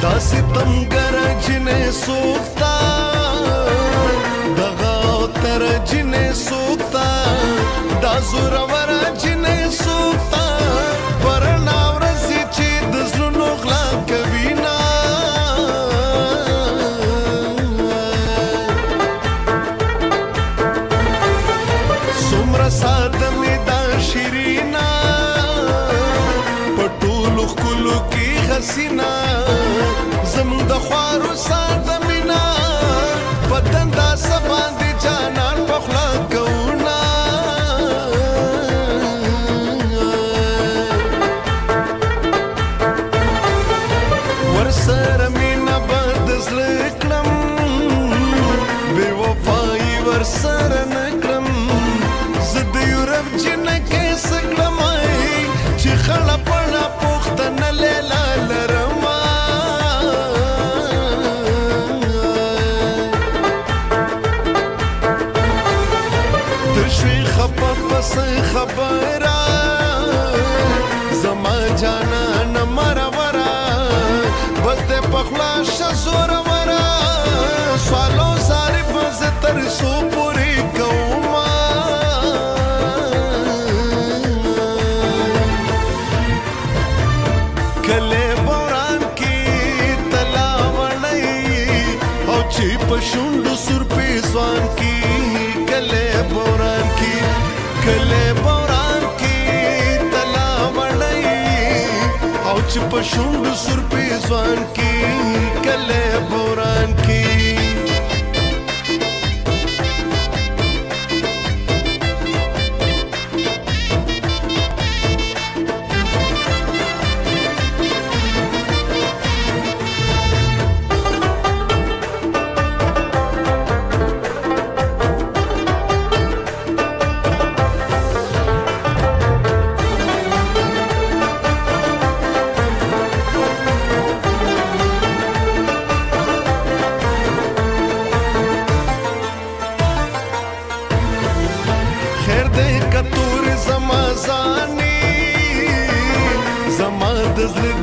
دا ستمګر جنې سوکتا دغه تر جنې سوکتا دا زورور جنې سوکتا پرنا ورځي چې د زړونو غلا کوي نا څومره ساده مې دا شیرینا په ټولو ښکلو کې حسینا زموږ د خوارو ساده مینا بدن داسه باندې جانان په خوله کوونه ورسره مینه به د زړه کړم بې وفایي ورسره نه کړم زه د یورپ جنکۍ څه کړم چې خړه پړه پوښتنه لیلا لرم پس خبره زما جانان مرورا بس دې پخلا شزور ورا سوالو ساري بس تر سو پوری کوما کله بوران کی تلا وړي او چې پښوند سر په ځوان کی کله بوران کی کله بوران کی تلا وړي او چې په شونډو سر په ځوان کی کله بوران کی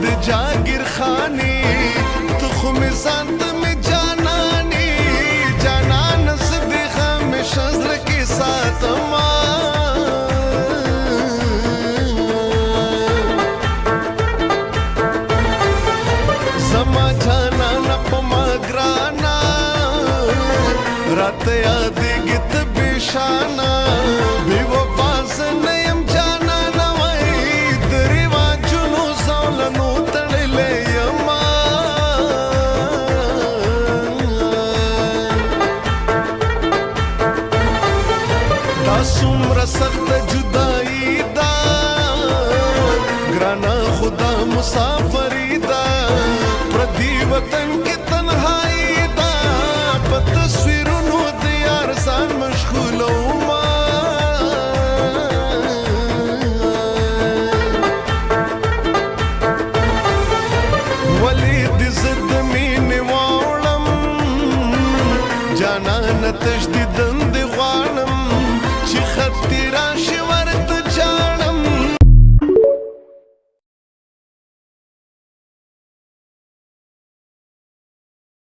د جاگیر خانی تو خو می ځان ته می جانانی جانان زدی همیشه زړه کې ساتما زما جانان په ما ګرانا راته یادېږي ته بېشانه بې وفا زه نه یم جانانه وایي د رواجونو زولنو تړلی یما دا څومره سخته جدایي ده ګرانه خدا مسافري ده پردي وطن کې تنهایي ده په تصویرونو د یار ځان مشغولومه جانان تجدیدن دی غوانم چې خط راشي